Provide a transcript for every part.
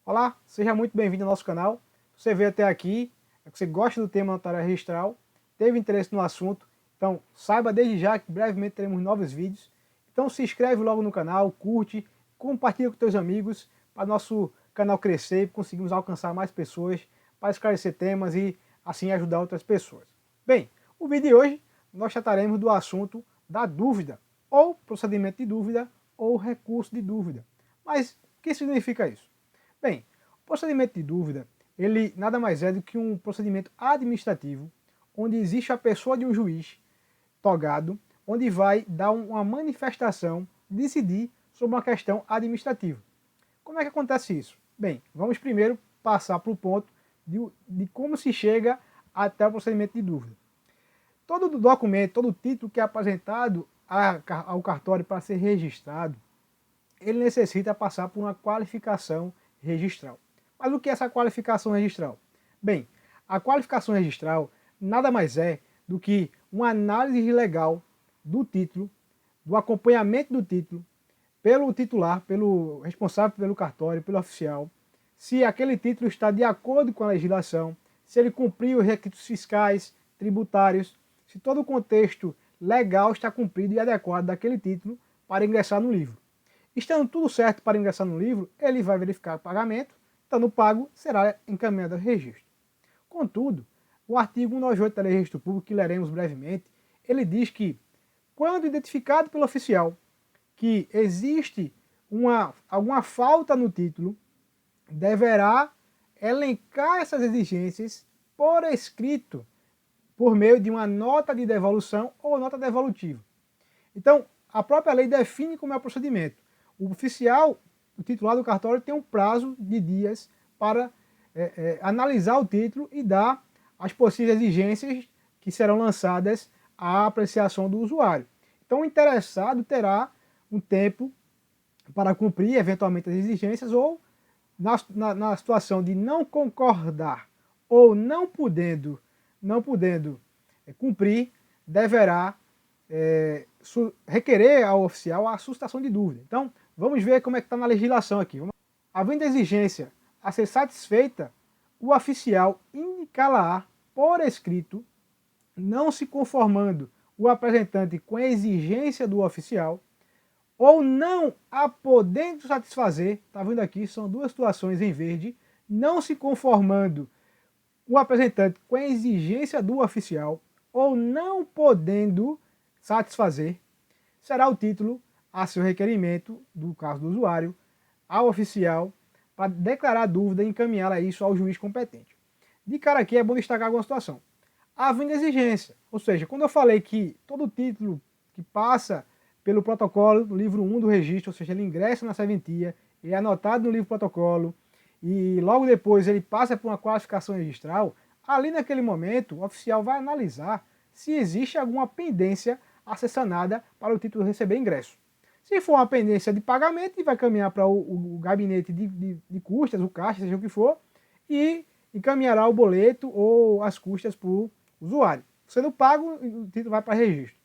Olá, seja muito bem-vindo ao nosso canal. Você veio até aqui, é que você gosta do tema notarial registral, teve interesse no assunto, então saiba desde já que brevemente teremos novos vídeos. Então se inscreve logo no canal, curte, compartilha com teus amigos, para nosso canal crescer e conseguirmos alcançar mais pessoas, para esclarecer temas e assim ajudar outras pessoas. Bem, o vídeo de hoje nós trataremos do assunto da dúvida, ou procedimento de dúvida, ou recurso de dúvida. Mas o que significa isso? Bem, o procedimento de dúvida, ele nada mais é do que um procedimento administrativo, onde existe a pessoa de um juiz togado, onde vai dar uma manifestação, decidir sobre uma questão administrativa. Como é que acontece isso? Bem, vamos primeiro passar para o ponto de como se chega até o procedimento de dúvida. Todo documento, todo título que é apresentado ao cartório para ser registrado, ele necessita passar por uma qualificação registral. Mas o que é essa qualificação registral? Bem, a qualificação registral nada mais é do que uma análise legal do título, do acompanhamento do título, pelo titular, pelo responsável pelo cartório, pelo oficial, se aquele título está de acordo com a legislação, se ele cumpriu os requisitos fiscais, tributários, se todo o contexto legal está cumprido e adequado daquele título para ingressar no livro. Estando tudo certo para ingressar no livro, ele vai verificar o pagamento, estando pago, será encaminhado ao registro. Contudo, o artigo 198 da Lei de Registro Público, que leremos brevemente, ele diz que, quando identificado pelo oficial que existe alguma falta no título, deverá elencar essas exigências por escrito, por meio de uma nota de devolução ou nota devolutiva. Então, a própria lei define como é o procedimento. O oficial, o titular do cartório, tem um prazo de dias para analisar o título e dar as possíveis exigências que serão lançadas à apreciação do usuário. Então, o interessado terá um tempo para cumprir eventualmente as exigências ou, na situação de não concordar ou não podendo cumprir, deverá requerer ao oficial a suscitação de dúvida. Então, vamos ver como é que está na legislação aqui. Havendo exigência a ser satisfeita, o oficial indicá-la por escrito, não se conformando o apresentante com a exigência do oficial, ou não a podendo satisfazer, está vendo aqui, são duas situações em verde, não se conformando o apresentante com a exigência do oficial, ou não podendo satisfazer, será o título a seu requerimento, do caso do usuário, ao oficial, para declarar dúvida e encaminhar isso ao juiz competente. De cara aqui é bom destacar alguma situação. Havendo exigência, ou seja, quando eu falei que todo título que passa pelo protocolo do livro 1 do registro, ou seja, ele ingressa na serventia, ele é anotado no livro protocolo, e logo depois ele passa por uma qualificação registral, ali naquele momento o oficial vai analisar se existe alguma pendência a ser sanada para o título receber ingresso. Se for uma pendência de pagamento, ele vai caminhar para o gabinete de custas, o caixa, seja o que for, e encaminhará o boleto ou as custas para o usuário. Sendo pago, o título vai para registro.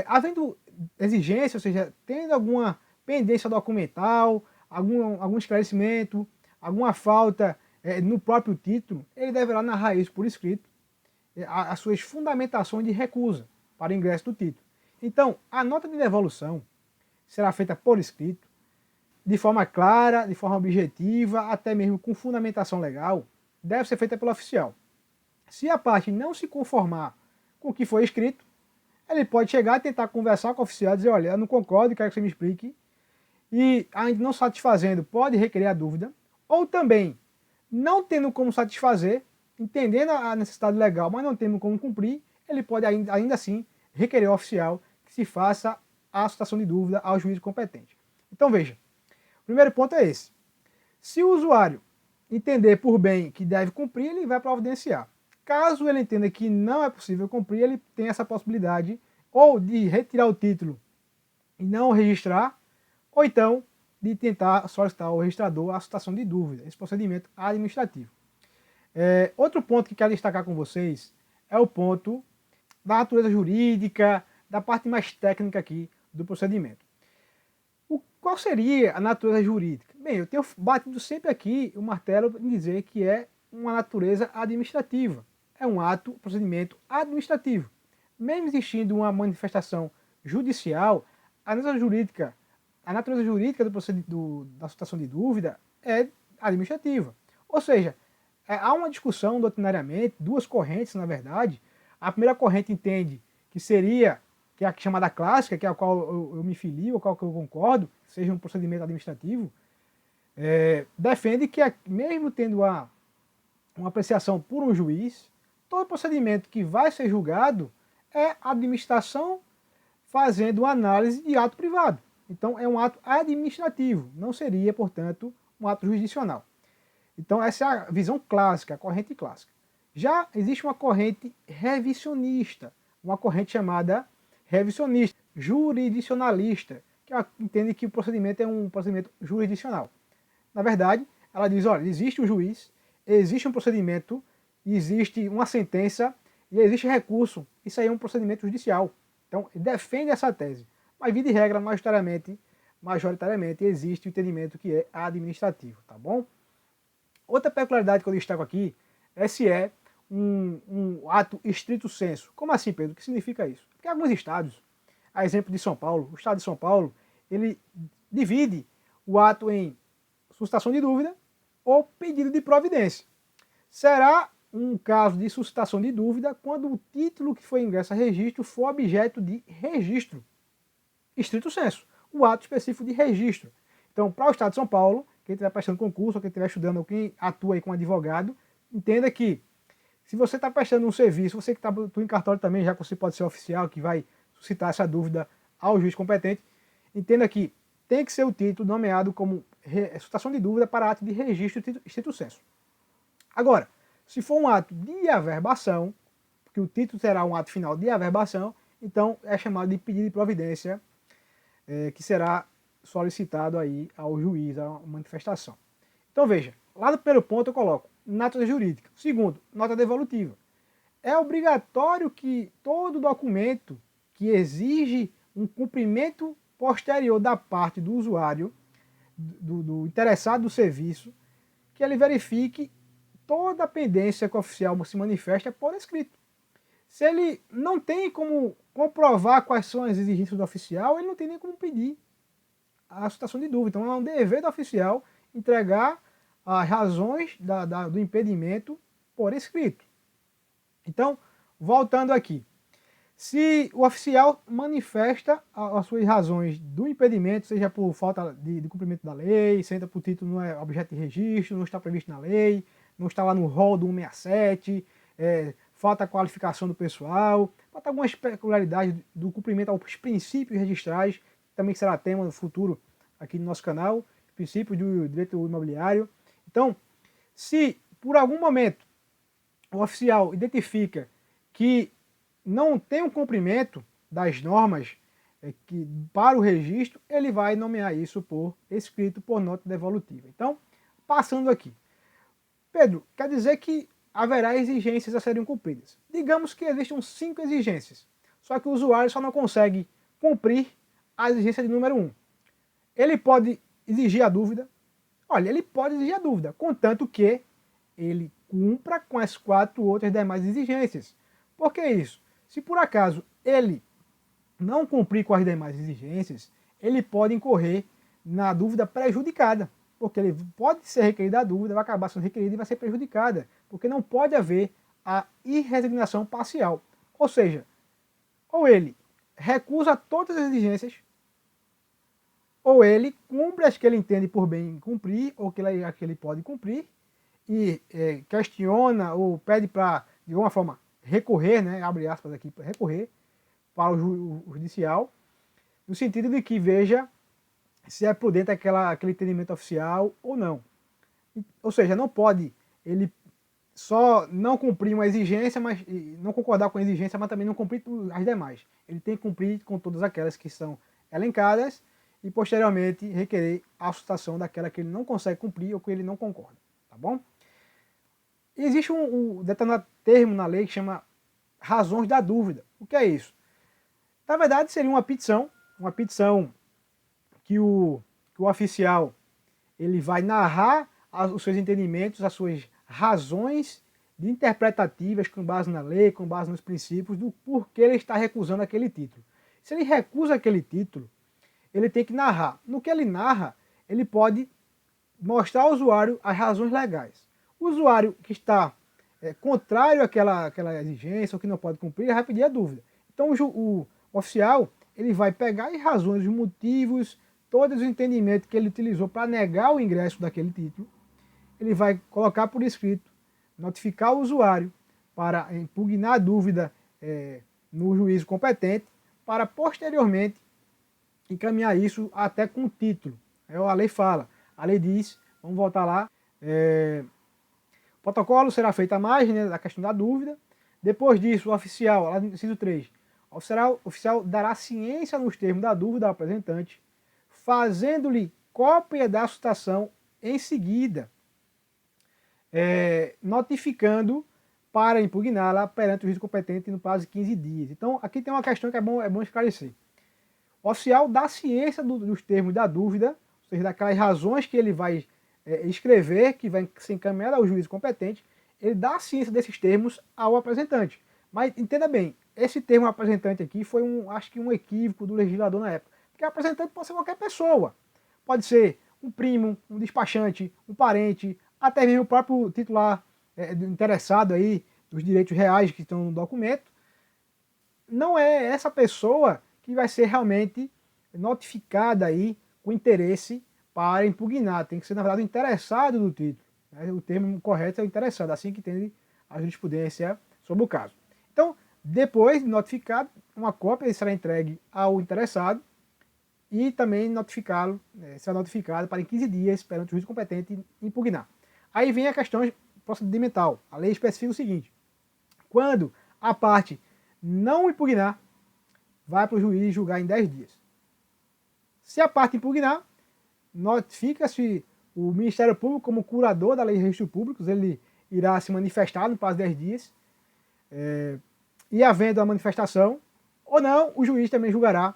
Havendo exigência, ou seja, tendo alguma pendência documental, algum esclarecimento, alguma falta no próprio título, ele deverá narrar isso por escrito, as suas fundamentações de recusa para o ingresso do título. Então, a nota de devolução será feita por escrito, de forma clara, de forma objetiva, até mesmo com fundamentação legal, deve ser feita pelo oficial. Se a parte não se conformar com o que foi escrito, ele pode chegar e tentar conversar com o oficial e dizer, olha, eu não concordo, quero que você me explique, e ainda não satisfazendo, pode requerer a dúvida, ou também, não tendo como satisfazer, entendendo a necessidade legal, mas não tendo como cumprir, ele pode ainda assim requerer ao oficial que se faça a suscitação de dúvida ao juiz competente. Então veja, o primeiro ponto é esse. Se o usuário entender por bem que deve cumprir, ele vai providenciar. Caso ele entenda que não é possível cumprir, ele tem essa possibilidade ou de retirar o título e não registrar, ou então de tentar solicitar ao registrador a suscitação de dúvida, esse procedimento administrativo. Outro ponto que quero destacar com vocês é o ponto da natureza jurídica, da parte mais técnica aqui do procedimento. Qual seria a natureza jurídica? Bem, eu tenho batido sempre aqui o martelo em dizer que é uma natureza administrativa. É um ato, procedimento administrativo. Mesmo existindo uma manifestação judicial, a natureza jurídica da situação de dúvida é administrativa. Ou seja, há uma discussão doutrinariamente, duas correntes, na verdade. A primeira corrente entende que seria, que é a chamada clássica, que é a qual eu me filio, a qual eu concordo, seja um procedimento administrativo, defende que, mesmo tendo uma apreciação por um juiz, todo procedimento que vai ser julgado é a administração fazendo uma análise de ato privado. Então, é um ato administrativo, não seria, portanto, um ato jurisdicional. Então, essa é a visão clássica, a corrente clássica. Já existe uma corrente revisionista, uma corrente chamada revisionista, jurisdicionalista, que entende que o procedimento é um procedimento jurisdicional. Na verdade, ela diz, olha, existe um juiz, existe um procedimento, existe uma sentença e existe recurso. Isso aí é um procedimento judicial. Então, defende essa tese. Mas, via de regra, majoritariamente, existe o entendimento que é administrativo, tá bom? Outra peculiaridade que eu destaco aqui é se é um ato estrito sensu. Como assim, Pedro? O que significa isso? Porque alguns estados, a exemplo de São Paulo, o estado de São Paulo, ele divide o ato em suscitação de dúvida ou pedido de providência. Será um caso de suscitação de dúvida quando o título que foi ingresso a registro for objeto de registro. Estrito sensu, o ato específico de registro. Então, para o estado de São Paulo, quem estiver prestando concurso, ou quem estiver estudando, ou quem atua aí como advogado, entenda que se você está prestando um serviço, você que está em cartório também, já que você pode ser oficial, que vai suscitar essa dúvida ao juiz competente, entenda que tem que ser o título nomeado como suscitação de dúvida para ato de registro estrito sensu. Agora, se for um ato de averbação, porque o título será um ato final de averbação, então é chamado de pedido de providência, que será solicitado aí ao juiz a manifestação. Então veja, lá no primeiro ponto eu coloco natureza jurídica. Segundo, nota devolutiva. É obrigatório que todo documento que exige um cumprimento posterior da parte do usuário, do interessado do serviço, que ele verifique toda a pendência que o oficial se manifesta por escrito. Se ele não tem como comprovar quais são as exigências do oficial, ele não tem nem como pedir a suscitação de dúvida. Então é um dever do oficial entregar as razões do impedimento por escrito. Então, voltando aqui, se o oficial manifesta as suas razões do impedimento, seja por falta de cumprimento da lei, seja por título não é objeto de registro, não está previsto na lei, não está lá no rol do 167, falta a qualificação do pessoal, falta algumas peculiaridades do cumprimento aos princípios registrais, também será tema no futuro aqui no nosso canal, princípios do direito imobiliário. Então, se por algum momento o oficial identifica que não tem um cumprimento das normas para o registro, ele vai nomear isso por escrito, por nota devolutiva. Então, passando aqui. Pedro, quer dizer que haverá exigências a serem cumpridas. Digamos que existam 5 exigências, só que o usuário só não consegue cumprir a exigência de número 1. Ele pode exigir a dúvida. Olha, ele pode exigir a dúvida, contanto que ele cumpra com as 4 outras demais exigências. Por que isso? Se por acaso ele não cumprir com as demais exigências, ele pode incorrer na dúvida prejudicada, porque ele pode ser requerido a dúvida, vai acabar sendo requerido e vai ser prejudicada, porque não pode haver a irresignação parcial. Ou seja, ou ele recusa todas as exigências, ou ele cumpre as que ele entende por bem cumprir, ou que ele pode cumprir, e questiona ou pede para, de alguma forma, recorrer, né, abre aspas aqui, para recorrer para o judicial, no sentido de que veja se é prudente aquele entendimento oficial ou não. Ou seja, não pode ele só não cumprir uma exigência, mas não concordar com a exigência, mas também não cumprir as demais. Ele tem que cumprir com todas aquelas que são elencadas e posteriormente requerer a sustentação daquela que ele não consegue cumprir ou que ele não concorda, tá bom? Existe um determinado termo na lei que chama razões da dúvida. O que é isso? Na verdade, seria uma petição que o oficial ele vai narrar os seus entendimentos, as suas razões interpretativas com base na lei, com base nos princípios do porquê ele está recusando aquele título. Se ele recusa aquele título, ele tem que narrar. No que ele narra, ele pode mostrar ao usuário as razões legais. O usuário que está contrário àquela exigência ou que não pode cumprir, ele vai pedir a dúvida. Então o oficial ele vai pegar as razões, os motivos, todos os entendimentos que ele utilizou para negar o ingresso daquele título, ele vai colocar por escrito, notificar o usuário para impugnar a dúvida no juízo competente, para posteriormente encaminhar isso até com o título. A lei fala, a lei diz, vamos voltar lá, o protocolo será feito à margem, né, da questão da dúvida. Depois disso, o oficial, lá no inciso 3, o oficial dará ciência nos termos da dúvida ao apresentante, fazendo-lhe cópia da citação em seguida, notificando para impugná-la perante o juiz competente no prazo de 15 dias. Então, aqui tem uma questão que é bom esclarecer. O oficial dá ciência dos termos da dúvida, ou seja, daquelas razões que ele vai escrever, que vai ser encaminhada ao juiz competente, ele dá ciência desses termos ao apresentante. Mas entenda bem, esse termo apresentante aqui foi acho que um equívoco do legislador na época. Porque apresentante pode ser qualquer pessoa. Pode ser um primo, um despachante, um parente, até mesmo o próprio titular interessado aí dos direitos reais que estão no documento. Não é essa pessoa que vai ser realmente notificada aí com interesse para impugnar. Tem que ser, na verdade, o interessado do título. O termo correto é o interessado, assim que entende a jurisprudência sobre o caso. Então, depois de notificado, uma cópia será entregue ao interessado e também será notificado para em 15 dias perante o juiz competente impugnar. Aí vem a questão procedimental. A lei especifica o seguinte: quando a parte não impugnar, vai para o juiz julgar em 10 dias. Se a parte impugnar, notifica-se o Ministério Público como curador da Lei de Registros Públicos, ele irá se manifestar no prazo de 10 dias, e havendo a manifestação ou não, o juiz também julgará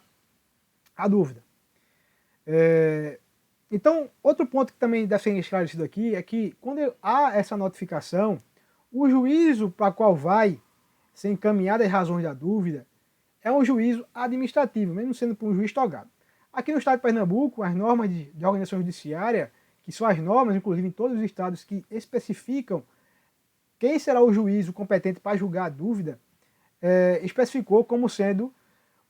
a dúvida. Então, outro ponto que também deve ser esclarecido aqui é que quando há essa notificação, o juízo para qual vai ser encaminhada as razões da dúvida é um juízo administrativo, mesmo sendo por um juiz togado. Aqui no estado de Pernambuco, as normas de organização judiciária, que são as normas, inclusive em todos os estados, que especificam quem será o juiz competente para julgar a dúvida, especificou como sendo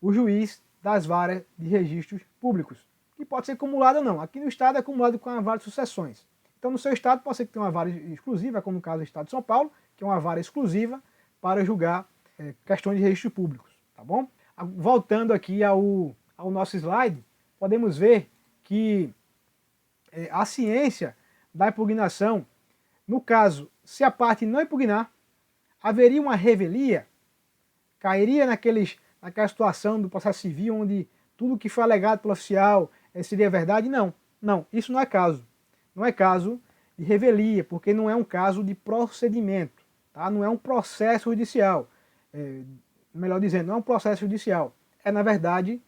o juiz das varas de registros públicos, que pode ser acumulado ou não. Aqui no estado é acumulado com a vara de sucessões. Então no seu estado pode ser que tenha uma vara exclusiva, como no caso do estado de São Paulo, que é uma vara exclusiva para julgar questões de registros públicos, tá bom? Voltando aqui ao nosso slide, podemos ver que a ciência da impugnação, no caso, se a parte não impugnar, haveria uma revelia, cairia naquela situação do processo civil onde tudo que foi alegado pelo oficial seria verdade? Não, isso não é caso. Não é caso de revelia, porque não é um caso de procedimento, tá? Não é um processo judicial, melhor dizendo, não é um processo judicial. É na verdade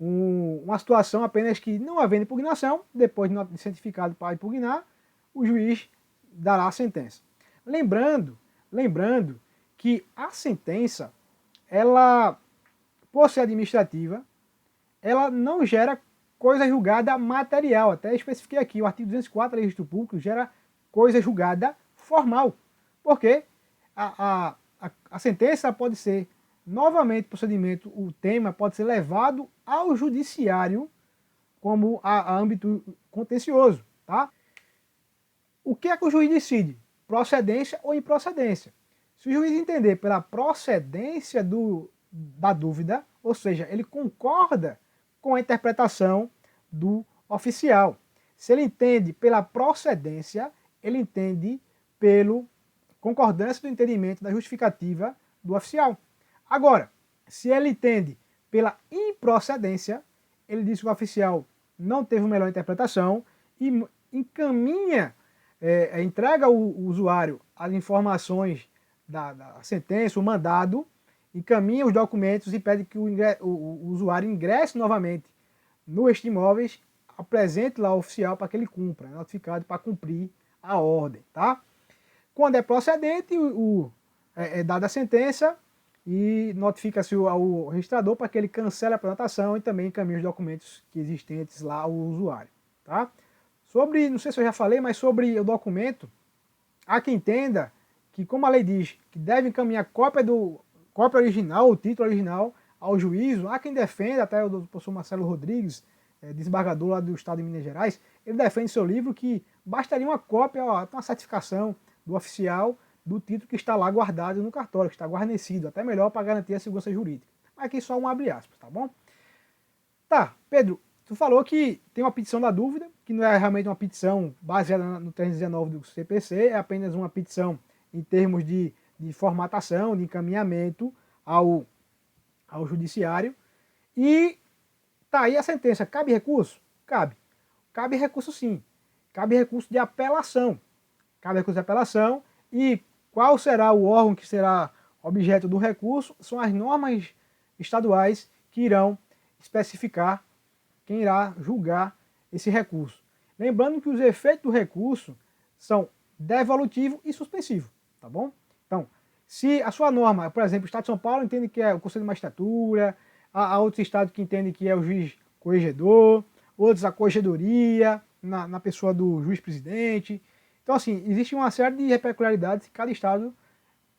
uma situação apenas que, não havendo impugnação, depois de certificado para impugnar, o juiz dará a sentença. Lembrando que a sentença, ela, por ser administrativa, ela não gera coisa julgada material. Até especifiquei aqui, o artigo 204 da Lei de Registro Público gera coisa julgada formal. Porque a sentença pode ser novamente procedimento, o tema pode ser levado ao judiciário como a âmbito contencioso, tá? O que é que o juiz decide? Procedência ou improcedência? Se o juiz entender pela procedência da dúvida, ou seja, ele concorda com a interpretação do oficial. Se ele entende pela procedência, ele entende pela concordância do entendimento da justificativa do oficial. Agora, se ele entende pela improcedência, ele diz que o oficial não teve uma melhor interpretação e encaminha, entrega ao usuário as informações da sentença, o mandado, encaminha os documentos e pede que o usuário ingresse novamente no registro de imóveis. apresente lá ao oficial para que ele cumpra, notificado para cumprir a ordem, tá? Quando é procedente, é dada a sentença e notifica-se ao registrador para que ele cancele a prenotação e também encaminhe os documentos que existentes lá ao usuário, tá? Sobre, não sei se eu já falei, mas sobre o documento, há quem entenda que, como a lei diz, que deve encaminhar cópia original, o título original, ao juízo, há quem defenda, até o professor Marcelo Rodrigues, desembargador lá do estado de Minas Gerais, ele defende em seu livro que bastaria uma cópia, uma certificação do oficial do título que está lá guardado no cartório, que está guarnecido, até melhor para garantir a segurança jurídica. Mas aqui só um abre aspas, tá bom? Tá, Pedro, tu falou que tem uma petição da dúvida, que não é realmente uma petição baseada no 319 do CPC, é apenas uma petição em termos de formatação, de encaminhamento ao judiciário. E tá aí a sentença. Cabe recurso? Cabe. Cabe recurso sim. Cabe recurso de apelação. Cabe recurso de apelação. E qual será o órgão que será objeto do recurso? São as normas estaduais que irão especificar quem irá julgar esse recurso. Lembrando que os efeitos do recurso são devolutivo e suspensivo, tá bom? Então, se a sua norma, por exemplo, o Estado de São Paulo entende que é o Conselho de Magistratura, há outros estados que entendem que é o juiz corregedor, outros a corregedoria, na pessoa do juiz-presidente. Então, assim, existe uma série de peculiaridades que cada estado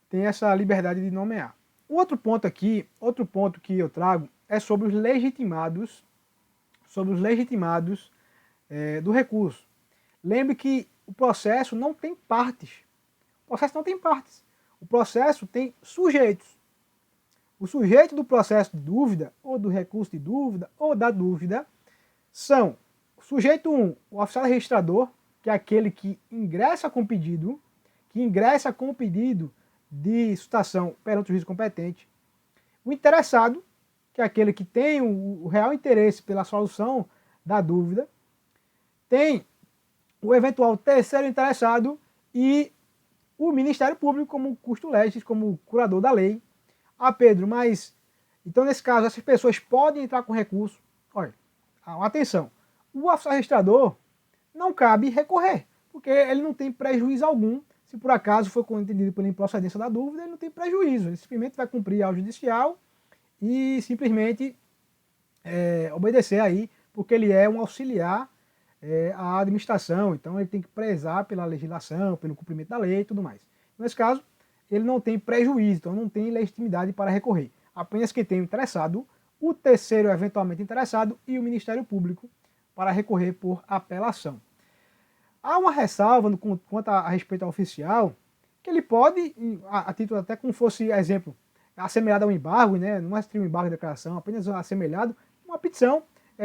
tem essa liberdade de nomear. Outro ponto aqui, outro ponto que eu trago é sobre os legitimados do recurso. Lembre que o processo não tem partes. O processo não tem partes. O processo tem sujeitos. O sujeito do processo de dúvida, ou do recurso de dúvida, ou da dúvida, são o sujeito 1, o oficial registrador, que é aquele que ingressa com o pedido, de citação perante o juiz competente. O interessado, que é aquele que tem o real interesse pela solução da dúvida. Tem o eventual terceiro interessado e o Ministério Público como custo legis, como curador da lei. Ah, Pedro, mas então nesse caso essas pessoas podem entrar com recurso. Olha, atenção, o oficial registrador não cabe recorrer, porque ele não tem prejuízo algum. Se por acaso for entendido pela improcedência da dúvida, ele não tem prejuízo, ele simplesmente vai cumprir ao judicial e simplesmente obedecer aí, porque ele é um auxiliar à administração, então ele tem que prezar pela legislação, pelo cumprimento da lei e tudo mais. Nesse caso, ele não tem prejuízo, então não tem legitimidade para recorrer. Apenas quem tem o interessado, o terceiro eventualmente interessado e o Ministério Público para recorrer por apelação. Há uma ressalva quanto a respeito ao oficial, que ele pode, a título até como fosse exemplo, assemelhado ao embargo, né? Não é um embargo de declaração, apenas assemelhado, uma petição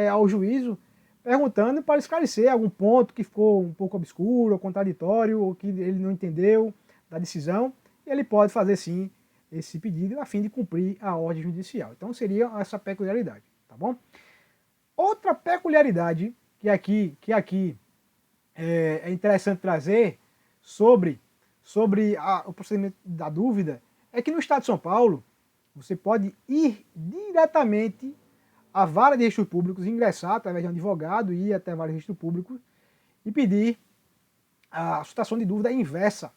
ao juízo, perguntando para esclarecer algum ponto que ficou um pouco obscuro, ou contraditório, ou que ele não entendeu da decisão, e ele pode fazer sim esse pedido a fim de cumprir a ordem judicial. Então seria essa peculiaridade, tá bom? Outra peculiaridade que aqui é interessante trazer sobre o procedimento da dúvida é que no estado de São Paulo você pode ir diretamente à vara de registros públicos, ingressar através de um advogado, ir até a vara de registros públicos e pedir a situação de dúvida inversa.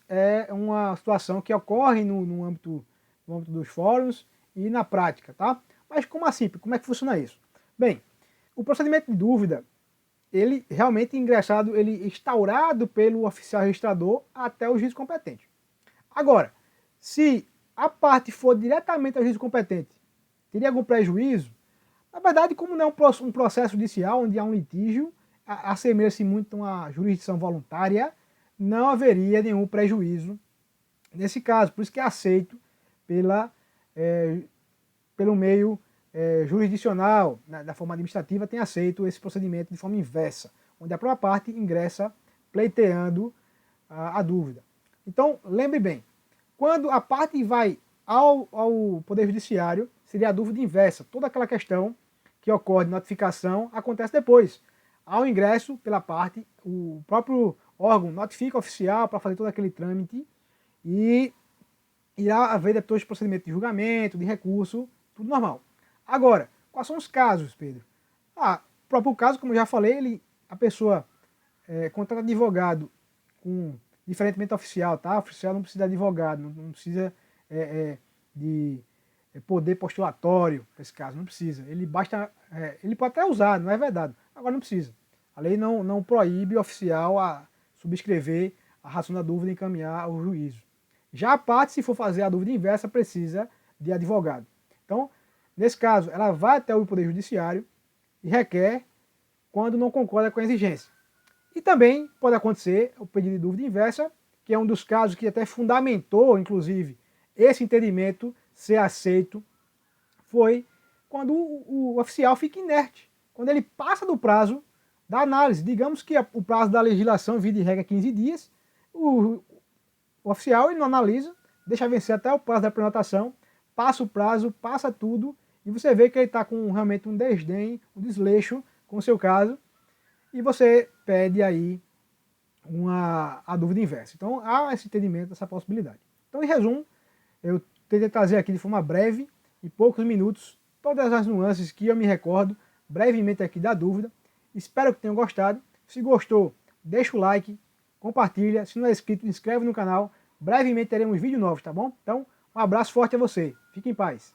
É uma situação que ocorre no âmbito dos fóruns e na prática, tá? Mas como assim? Como é que funciona isso? Bem, o procedimento de dúvida, ele realmente ingressado, ele instaurado pelo oficial registrador até o juiz competente. Agora, se a parte for diretamente ao juiz competente, teria algum prejuízo? Na verdade, como não é um processo judicial onde há um litígio, assemelha-se muito a uma jurisdição voluntária, não haveria nenhum prejuízo nesse caso. Por isso que é aceito pelo meio jurisdicional, da forma administrativa, tem aceito esse procedimento de forma inversa, onde a própria parte ingressa pleiteando a dúvida. Então, lembre bem, quando a parte vai ao Poder Judiciário, seria a dúvida inversa. Toda aquela questão que ocorre de notificação acontece depois. Ao ingresso pela parte, o próprio órgão notifica o oficial para fazer todo aquele trâmite e irá haver depois procedimento de julgamento, de recurso, tudo normal. Agora, quais são os casos, Pedro? próprio caso, como eu já falei, a pessoa contrata advogado com diferentemente oficial, tá? Oficial não precisa de advogado, não precisa de poder postulatório, nesse caso, não precisa. Ele basta, ele pode até usar, não é verdade, agora não precisa. A lei não proíbe o oficial a subscrever a razão da dúvida e encaminhar ao juízo. Já a parte, se for fazer a dúvida inversa, precisa de advogado. Então, nesse caso, ela vai até o Poder Judiciário e requer quando não concorda com a exigência. E também pode acontecer o pedido de dúvida inversa, que é um dos casos que até fundamentou, inclusive, esse entendimento ser aceito, foi quando o oficial fica inerte, quando ele passa do prazo da análise. Digamos que o prazo da legislação, via de regra, é 15 dias, o oficial ele não analisa, deixa vencer até o prazo da prenotação, passa o prazo, passa tudo, e você vê que ele está com realmente um desdém, um desleixo com o seu caso, e você pede aí a dúvida inversa. Então há esse entendimento, essa possibilidade. Então, em resumo, eu tentei trazer aqui de forma breve, em poucos minutos, todas as nuances que eu me recordo, brevemente aqui da dúvida. Espero que tenham gostado. Se gostou, deixa o like, compartilha. Se não é inscrito, inscreve no canal. Brevemente teremos vídeos novos, tá bom? Então, um abraço forte a você. Fique em paz.